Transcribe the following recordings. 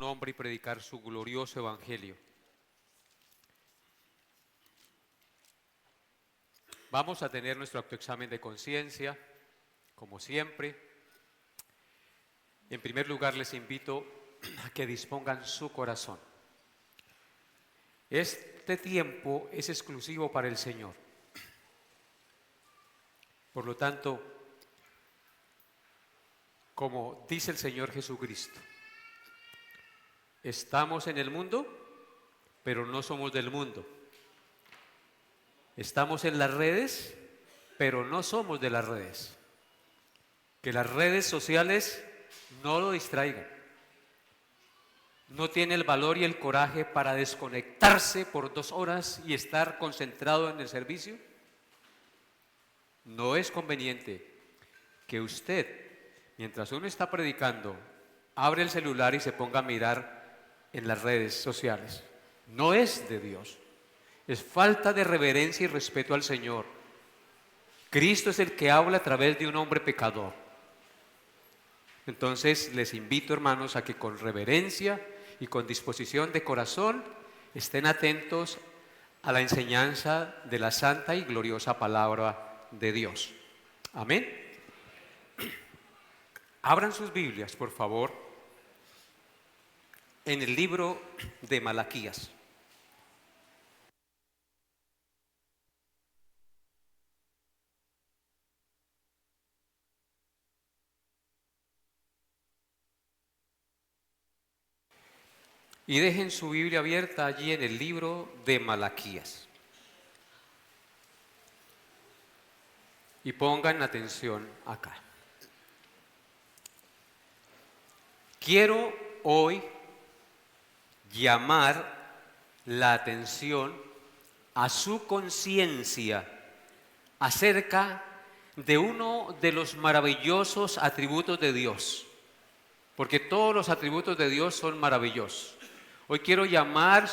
nombre y predicar su glorioso evangelio. Vamos a tener nuestro autoexamen de conciencia, como siempre. En primer lugar, les invito a que dispongan su corazón. Este tiempo es exclusivo para el Señor. Por lo tanto, como dice el Señor Jesucristo, estamos en el mundo, pero no somos del mundo. Estamos en las redes, pero no somos de las redes. Que las redes sociales no lo distraigan. No tiene el valor y el coraje para desconectarse por 2 horas y estar concentrado en el servicio. No es conveniente que usted, mientras uno está predicando, abre el celular y se ponga a mirar en las redes sociales. No es de Dios. Es falta de reverencia y respeto al Señor. Cristo es el que habla a través de un hombre pecador. Entonces les invito, hermanos, a que con reverencia y con disposición de corazón estén atentos a la enseñanza de la santa y gloriosa palabra de Dios. Amén. Abran sus Biblias, por favor, en el libro de Malaquías. Y dejen su Biblia abierta allí en el libro de Malaquías. Y pongan atención acá. Quiero hoy llamar la atención a su conciencia acerca de uno de los maravillosos atributos de Dios, porque todos los atributos de Dios son maravillosos. Hoy quiero llamar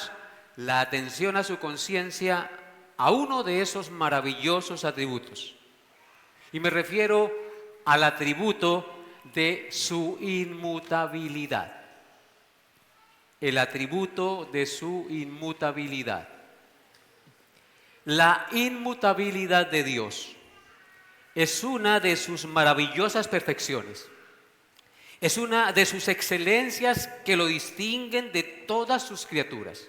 la atención a su conciencia a uno de esos maravillosos atributos. Y me refiero al atributo de su inmutabilidad. El atributo de su inmutabilidad. La inmutabilidad de Dios es una de sus maravillosas perfecciones. Es una de sus excelencias que lo distinguen de todas sus criaturas,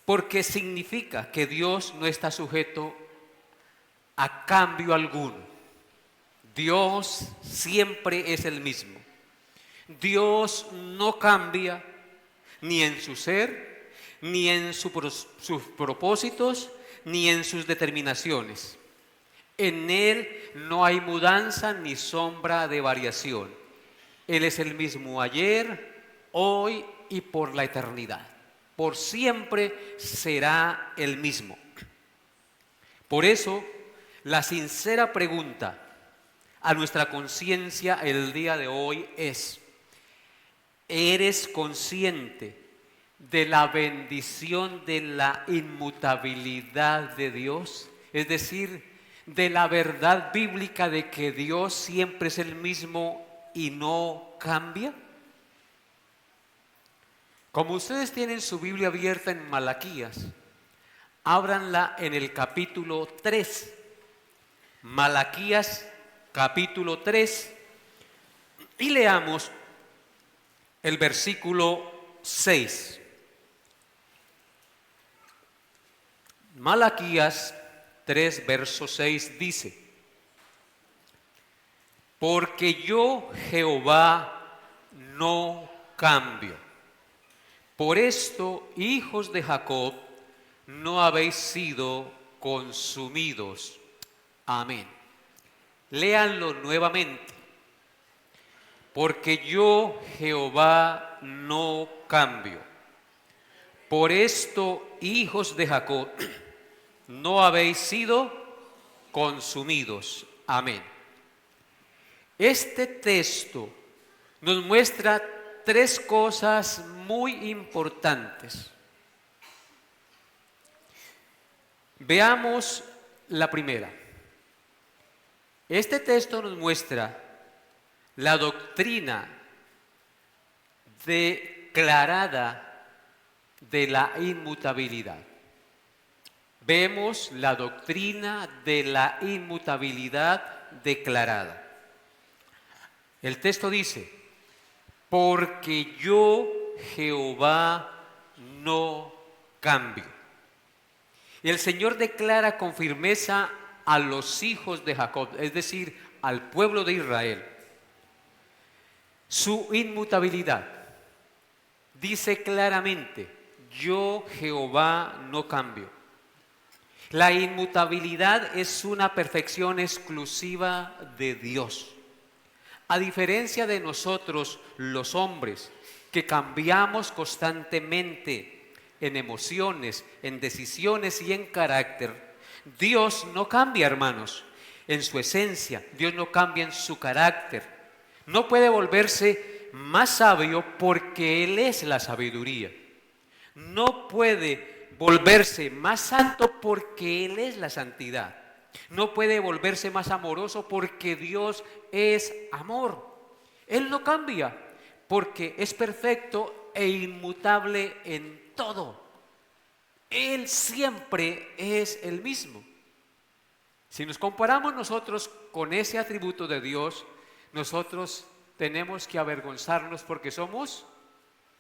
porque significa que Dios no está sujeto a cambio alguno. Dios siempre es el mismo. Dios no cambia ni en su ser, ni en sus propósitos, ni en sus determinaciones. En Él no hay mudanza ni sombra de variación. Él es el mismo ayer, hoy y por la eternidad. Por siempre será el mismo. Por eso, la sincera pregunta a nuestra conciencia el día de hoy es: ¿eres consciente de la bendición de la inmutabilidad de Dios? Es decir, de la verdad bíblica de que Dios siempre es el mismo y no cambia. Como ustedes tienen su Biblia abierta en Malaquías, ábranla en el capítulo 3. Malaquías capítulo 3 y leamos el versículo 6. Malaquías 3, verso 6 dice: porque yo, Jehová, no cambio. Por esto, hijos de Jacob, no habéis sido consumidos. Amén. Léanlo nuevamente. Porque yo, Jehová, no cambio. Por esto, hijos de Jacob, no habéis sido consumidos. Amén. Este texto nos muestra 3 cosas muy importantes. Veamos la primera. Este texto nos muestra la doctrina de declarada de la inmutabilidad. Vemos la doctrina de la inmutabilidad declarada. El texto dice, porque yo, Jehová, no cambio. Y el Señor declara con firmeza a los hijos de Jacob, es decir, al pueblo de Israel, su inmutabilidad. Dice claramente, yo, Jehová, no cambio. La inmutabilidad es una perfección exclusiva de Dios. A diferencia de nosotros, los hombres, que cambiamos constantemente en emociones, en decisiones y en carácter, Dios no cambia, hermanos, en su esencia. Dios no cambia en su carácter. No puede volverse más sabio porque Él es la sabiduría. No puede volverse más santo porque Él es la santidad. No puede volverse más amoroso porque Dios es amor. Él no cambia porque es perfecto e inmutable en todo. Él siempre es el mismo. Si nos comparamos nosotros con ese atributo de Dios, nosotros tenemos que avergonzarnos porque somos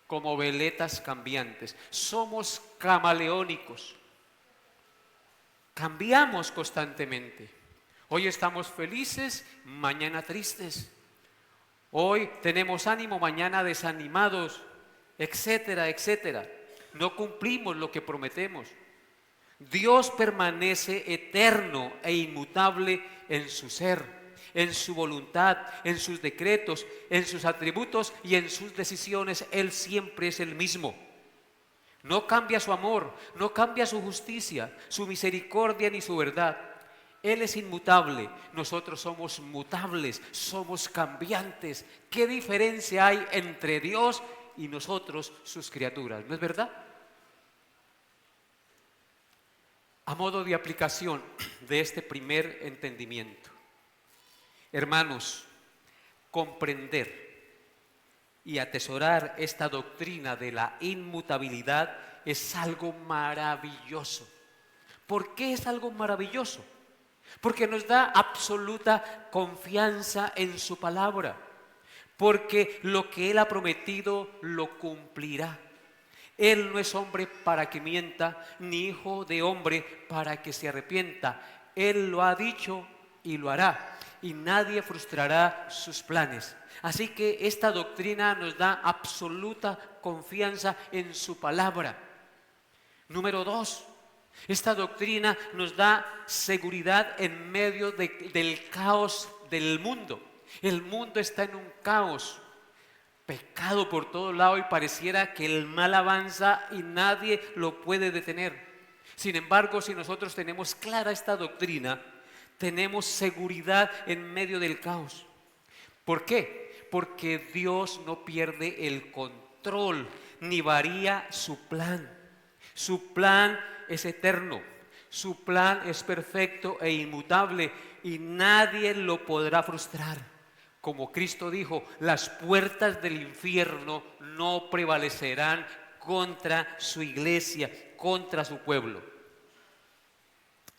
como veletas cambiantes, somos camaleónicos, cambiamos constantemente. Hoy estamos felices, mañana tristes. Hoy tenemos ánimo, mañana desanimados, etcétera, etcétera. No cumplimos lo que prometemos. Dios permanece eterno e inmutable en su ser, en su voluntad, en sus decretos, en sus atributos y en sus decisiones. Él siempre es el mismo. No cambia su amor, no cambia su justicia, su misericordia ni su verdad. Él es inmutable, nosotros somos mutables, somos cambiantes. ¿Qué diferencia hay entre Dios y nosotros, sus criaturas? ¿No es verdad? A modo de aplicación de este primer entendimiento, hermanos, comprender y atesorar esta doctrina de la inmutabilidad es algo maravilloso. ¿Por qué es algo maravilloso? Porque nos da absoluta confianza en su palabra, porque lo que Él ha prometido lo cumplirá. Él no es hombre para que mienta, ni hijo de hombre para que se arrepienta. Él lo ha dicho y lo hará, y nadie frustrará sus planes. Así que esta doctrina nos da absoluta confianza en su palabra. Número 2, esta doctrina nos da seguridad en medio del caos del mundo. El mundo está en un caos. Pecado por todo lado y pareciera que el mal avanza y nadie lo puede detener. Sin embargo, si nosotros tenemos clara esta doctrina, tenemos seguridad en medio del caos. ¿Por qué? Porque Dios no pierde el control ni varía su plan. Su plan es eterno, su plan es perfecto e inmutable y nadie lo podrá frustrar. Como Cristo dijo, las puertas del infierno no prevalecerán contra su iglesia, contra su pueblo.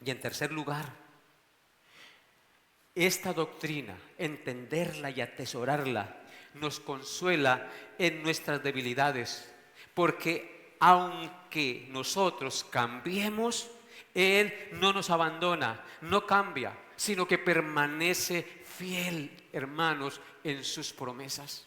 Y en tercer lugar, esta doctrina, entenderla y atesorarla, nos consuela en nuestras debilidades, porque aunque nosotros cambiemos, Él no nos abandona, no cambia, sino que permanece fiel, hermanos, en sus promesas.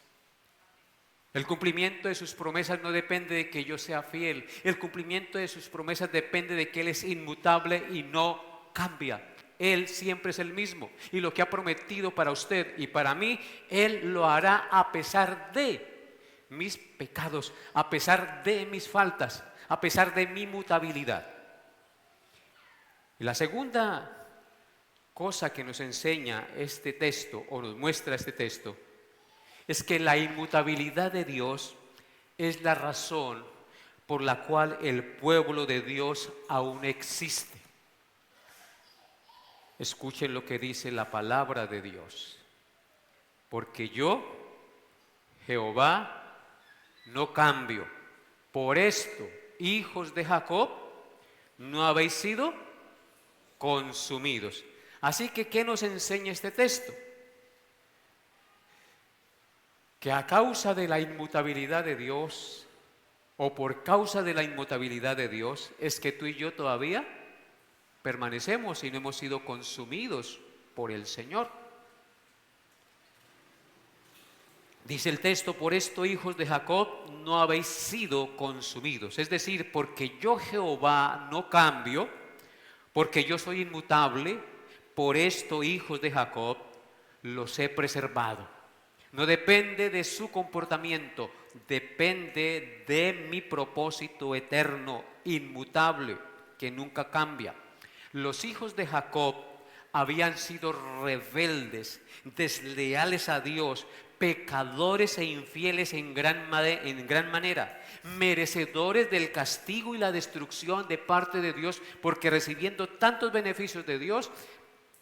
El cumplimiento de sus promesas no depende de que yo sea fiel. El cumplimiento de sus promesas depende de que Él es inmutable y no cambia. Él siempre es el mismo. Y lo que ha prometido para usted y para mí, Él lo hará a pesar de mis pecados, a pesar de mis faltas, a pesar de mi mutabilidad. Y la segunda cosa que nos enseña este texto, o nos muestra este texto, es que la inmutabilidad de Dios es la razón por la cual el pueblo de Dios aún existe. Escuchen lo que dice la palabra de Dios. Porque yo, Jehová, no cambio. Por esto, hijos de Jacob, no habéis sido consumidos. Así que, ¿qué nos enseña este texto? Que a causa de la inmutabilidad de Dios, o por causa de la inmutabilidad de Dios, es que tú y yo todavía permanecemos y no hemos sido consumidos por el Señor. Dice el texto, por esto, hijos de Jacob, no habéis sido consumidos. Es decir, porque yo Jehová no cambio, porque yo soy inmutable, por esto, hijos de Jacob, los he preservado. No depende de su comportamiento, depende de mi propósito eterno, inmutable, que nunca cambia. Los hijos de Jacob habían sido rebeldes, desleales a Dios, pecadores e infieles en gran manera, merecedores del castigo y la destrucción de parte de Dios, porque recibiendo tantos beneficios de Dios,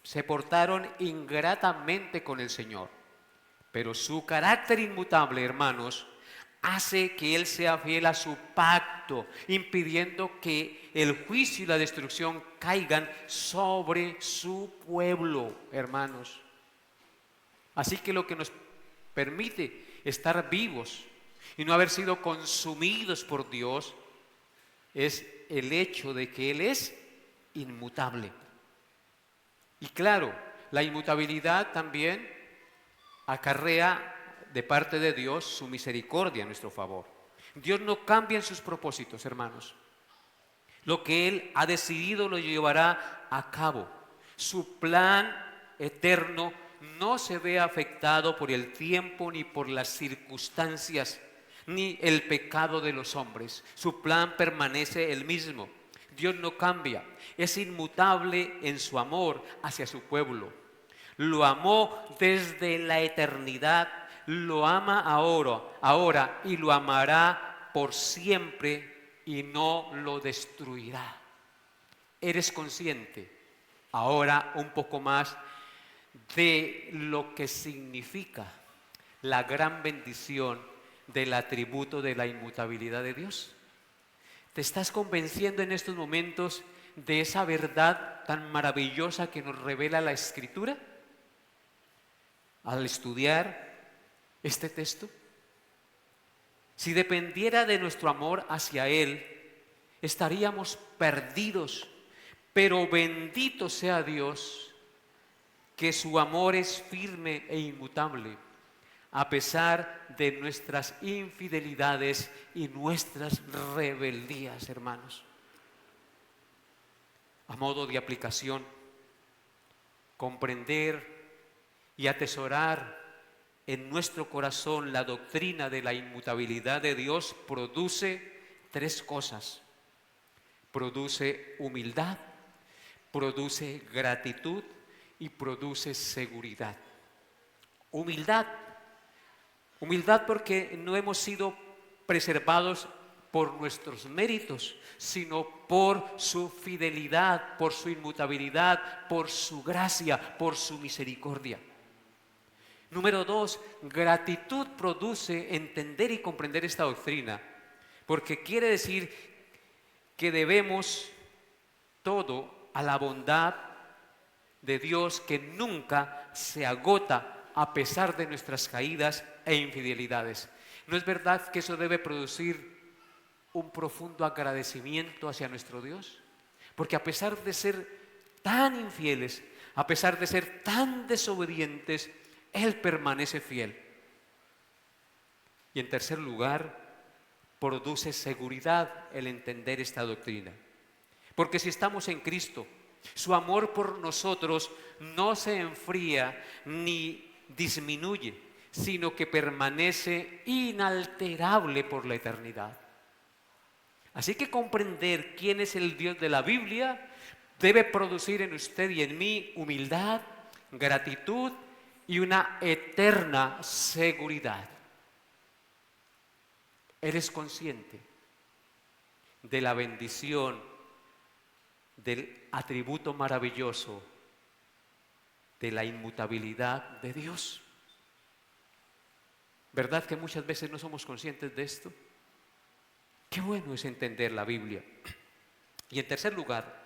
se portaron ingratamente con el Señor. Pero su carácter inmutable, hermanos, hace que Él sea fiel a su pacto, impidiendo que el juicio y la destrucción caigan sobre su pueblo, hermanos. Así que lo que nos permite estar vivos y no haber sido consumidos por Dios es el hecho de que Él es inmutable. Y claro, la inmutabilidad también acarrea de parte de Dios su misericordia a nuestro favor. Dios no cambia en sus propósitos, hermanos. Lo que Él ha decidido lo llevará a cabo. Su plan eterno no se ve afectado por el tiempo ni por las circunstancias, ni el pecado de los hombres. Su plan permanece el mismo. Dios no cambia, es inmutable en su amor hacia su pueblo. Lo amó desde la eternidad, lo ama ahora y lo amará por siempre y no lo destruirá. ¿Eres consciente ahora un poco más de lo que significa la gran bendición del atributo de la inmutabilidad de Dios? ¿Te estás convenciendo en estos momentos de esa verdad tan maravillosa que nos revela la Escritura al estudiar este texto? Si dependiera de nuestro amor hacia Él, estaríamos perdidos, pero bendito sea Dios, que su amor es firme e inmutable, a pesar de nuestras infidelidades y nuestras rebeldías, hermanos. A modo de aplicación, comprender y atesorar en nuestro corazón la doctrina de la inmutabilidad de Dios produce tres cosas. Produce humildad, produce gratitud y produce seguridad. Humildad porque no hemos sido preservados por nuestros méritos, sino por su fidelidad, por su inmutabilidad, por su gracia, por su misericordia. Número 2, gratitud produce entender y comprender esta doctrina, porque quiere decir que debemos todo a la bondad de Dios que nunca se agota a pesar de nuestras caídas e infidelidades. ¿No es verdad que eso debe producir un profundo agradecimiento hacia nuestro Dios? Porque a pesar de ser tan infieles, a pesar de ser tan desobedientes, Él permanece fiel. Y en tercer lugar, produce seguridad el entender esta doctrina. Porque si estamos en Cristo, su amor por nosotros no se enfría ni disminuye, sino que permanece inalterable por la eternidad. Así que comprender quién es el Dios de la Biblia debe producir en usted y en mí humildad, gratitud y una eterna seguridad. ¿Eres consciente de la bendición, del atributo maravilloso de la inmutabilidad de Dios? ¿Verdad que muchas veces no somos conscientes de esto? Qué bueno es entender la Biblia. Y en tercer lugar,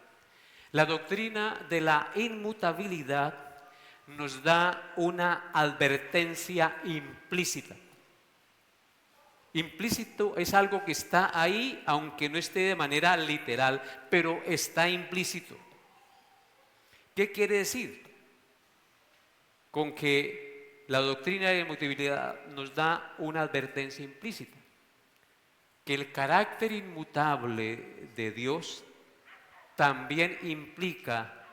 la doctrina de la inmutabilidad nos da una advertencia implícita. Implícito es algo que está ahí, aunque no esté de manera literal, pero está implícito. ¿Qué quiere decir? Con que la doctrina de la inmutabilidad nos da una advertencia implícita. Que el carácter inmutable de Dios también implica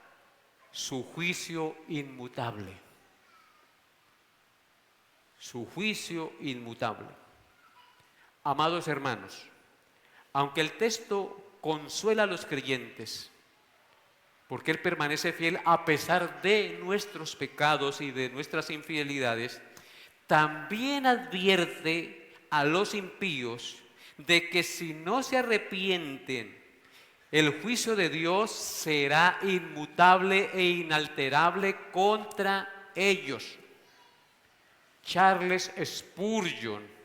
su juicio inmutable. Su juicio inmutable. Amados hermanos, aunque el texto consuela a los creyentes, porque Él permanece fiel a pesar de nuestros pecados y de nuestras infidelidades, también advierte a los impíos de que si no se arrepienten, el juicio de Dios será inmutable e inalterable contra ellos. Charles Spurgeon,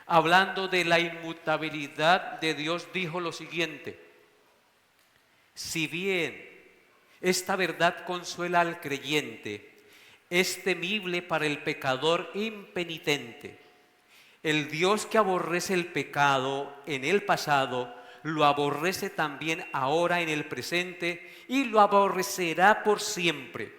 hablando de la inmutabilidad de Dios, dijo lo siguiente: si bien esta verdad consuela al creyente, es temible para el pecador impenitente. El Dios que aborrece el pecado en el pasado, lo aborrece también ahora en el presente y lo aborrecerá por siempre.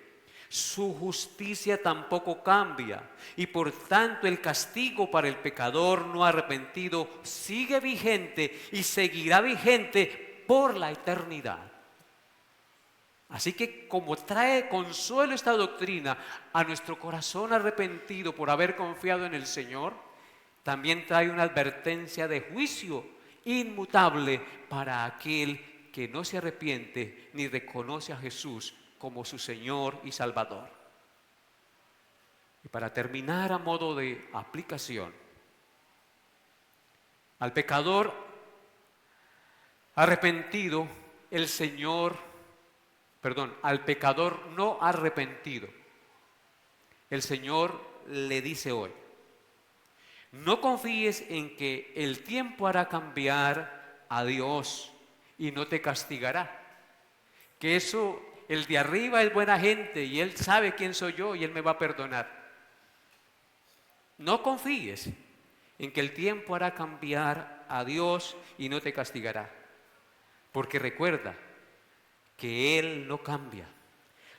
Su justicia tampoco cambia y por tanto el castigo para el pecador no arrepentido sigue vigente y seguirá vigente por la eternidad. Así que como trae consuelo esta doctrina a nuestro corazón arrepentido por haber confiado en el Señor, también trae una advertencia de juicio inmutable para aquel que no se arrepiente ni reconoce a Jesús como su Señor y Salvador. Y para terminar, a modo de aplicación, al pecador arrepentido, al pecador no arrepentido, el Señor le dice hoy: no confíes en que el tiempo hará cambiar a Dios y no te castigará. Que eso, el de arriba es buena gente y Él sabe quién soy yo y Él me va a perdonar. No confíes en que el tiempo hará cambiar a Dios y no te castigará. Porque recuerda que Él no cambia.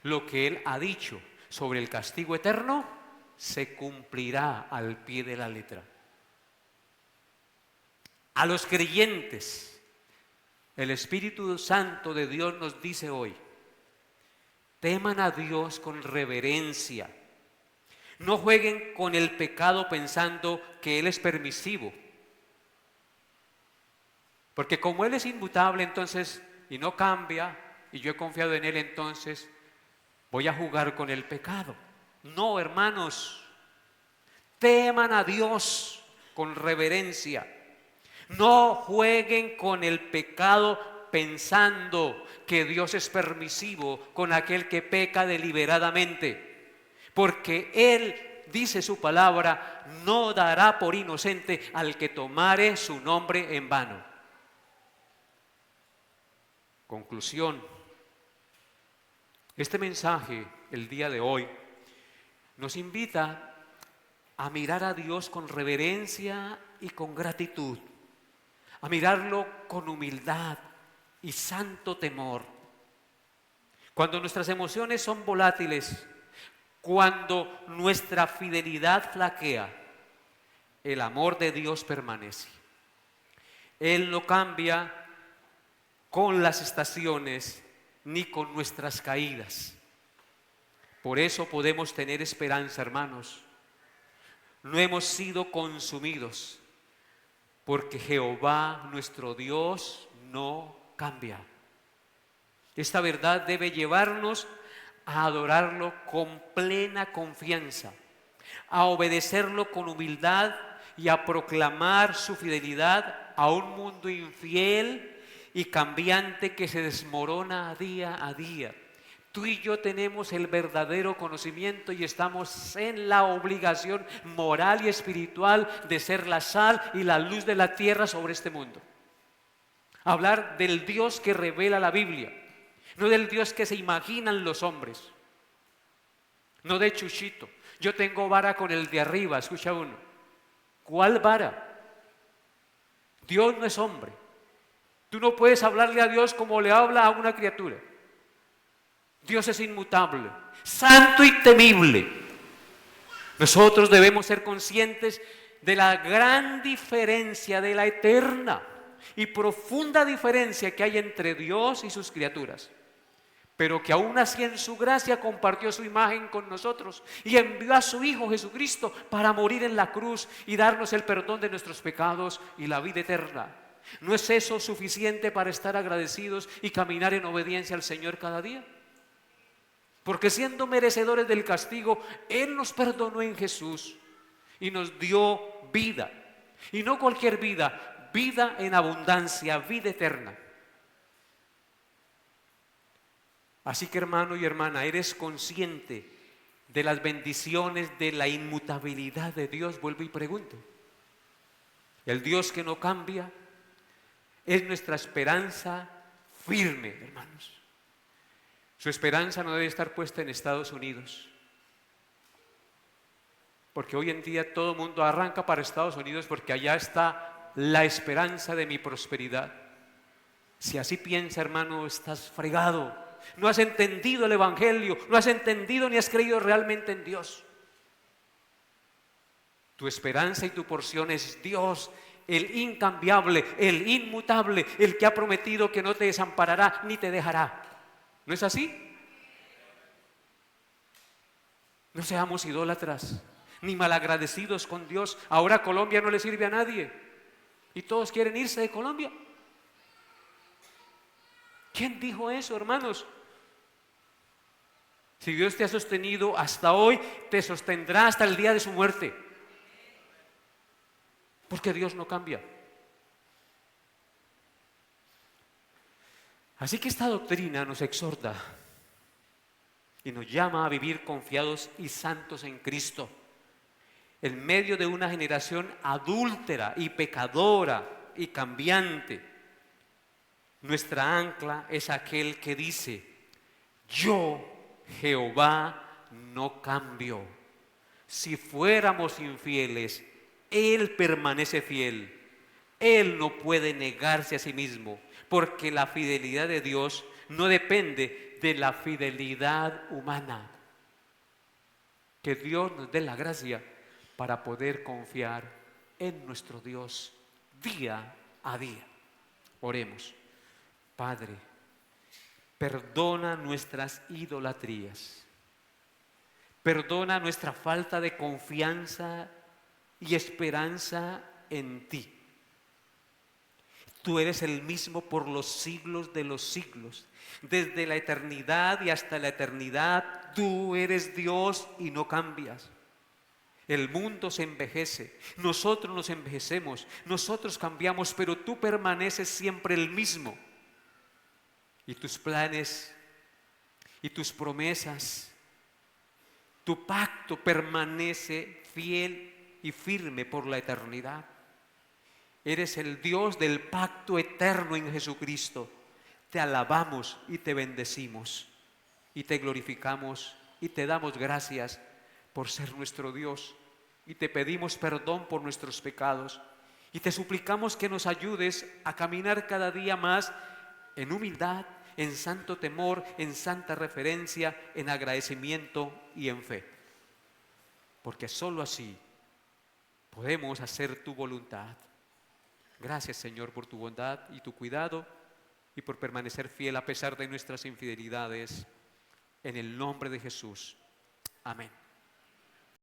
Lo que Él ha dicho sobre el castigo eterno se cumplirá al pie de la letra. A los creyentes, el Espíritu Santo de Dios nos dice hoy: teman a Dios con reverencia. No jueguen con el pecado pensando que Él es permisivo. Porque como Él es inmutable, entonces, y no cambia, y yo he confiado en Él, entonces voy a jugar con el pecado. No, hermanos, teman a Dios con reverencia. No jueguen con el pecado pensando que Dios es permisivo con aquel que peca deliberadamente, porque Él, dice su palabra, no dará por inocente al que tomare su nombre en vano. Conclusión: este mensaje, el día de hoy, nos invita a mirar a Dios con reverencia y con gratitud, a mirarlo con humildad y santo temor. Cuando nuestras emociones son volátiles, cuando nuestra fidelidad flaquea, el amor de Dios permanece. Él no cambia con las estaciones ni con nuestras caídas. Por eso podemos tener esperanza, hermanos. No hemos sido consumidos, porque Jehová nuestro Dios no cambia. Esta verdad debe llevarnos a adorarlo con plena confianza, a obedecerlo con humildad y a proclamar su fidelidad a un mundo infiel y cambiante que se desmorona día a día. Tú y yo tenemos el verdadero conocimiento y estamos en la obligación moral y espiritual de ser la sal y la luz de la tierra sobre este mundo. Hablar del Dios que revela la Biblia, no del Dios que se imaginan los hombres, no de Chuchito. Yo tengo vara con el de arriba, escucha uno. ¿Cuál vara? Dios no es hombre. Tú no puedes hablarle a Dios como le habla a una criatura. Dios es inmutable, santo y temible. Nosotros debemos ser conscientes de la gran diferencia, de la eterna y profunda diferencia que hay entre Dios y sus criaturas, pero que aún así en su gracia compartió su imagen con nosotros y envió a su Hijo Jesucristo para morir en la cruz y darnos el perdón de nuestros pecados y la vida eterna. ¿No es eso suficiente para estar agradecidos y caminar en obediencia al Señor cada día? Porque siendo merecedores del castigo, Él nos perdonó en Jesús y nos dio vida. Y no cualquier vida, vida en abundancia, vida eterna. Así que hermano y hermana, ¿eres consciente de las bendiciones, de la inmutabilidad de Dios? Vuelvo y pregunto. El Dios que no cambia es nuestra esperanza firme, hermanos. Su esperanza no debe estar puesta en Estados Unidos, porque hoy en día todo el mundo arranca para Estados Unidos porque allá está la esperanza de mi prosperidad. Si así piensa, hermano, estás fregado. No has entendido el Evangelio, no has entendido ni has creído realmente en Dios. Tu esperanza y tu porción es Dios, el incambiable, el inmutable, el que ha prometido que no te desamparará ni te dejará. ¿No es así? No seamos idólatras ni malagradecidos con Dios. Ahora Colombia no le sirve a nadie y todos quieren irse de Colombia. ¿Quién dijo eso, hermanos? Si Dios te ha sostenido hasta hoy, te sostendrá hasta el día de su muerte. Porque Dios no cambia. Así que esta doctrina nos exhorta y nos llama a vivir confiados y santos en Cristo, en medio de una generación adúltera y pecadora y cambiante. Nuestra ancla es aquel que dice: yo, Jehová, no cambio. Si fuéramos infieles, Él permanece fiel. Él no puede negarse a sí mismo, porque la fidelidad de Dios no depende de la fidelidad humana. Que Dios nos dé la gracia para poder confiar en nuestro Dios día a día. Oremos. Padre, perdona nuestras idolatrías, perdona nuestra falta de confianza y esperanza en ti. Tú eres el mismo por los siglos de los siglos. Desde la eternidad y hasta la eternidad, tú eres Dios y no cambias. El mundo se envejece, nosotros nos envejecemos, nosotros cambiamos, pero tú permaneces siempre el mismo. Y tus planes y tus promesas, tu pacto permanece fiel y firme por la eternidad. Eres el Dios del pacto eterno en Jesucristo. Te alabamos y te bendecimos y te glorificamos y te damos gracias por ser nuestro Dios y te pedimos perdón por nuestros pecados y te suplicamos que nos ayudes a caminar cada día más en humildad, en santo temor, en santa referencia, en agradecimiento y en fe, porque sólo así podemos hacer tu voluntad. Gracias, Señor, por tu bondad y tu cuidado y por permanecer fiel a pesar de nuestras infidelidades. En el nombre de Jesús. Amén.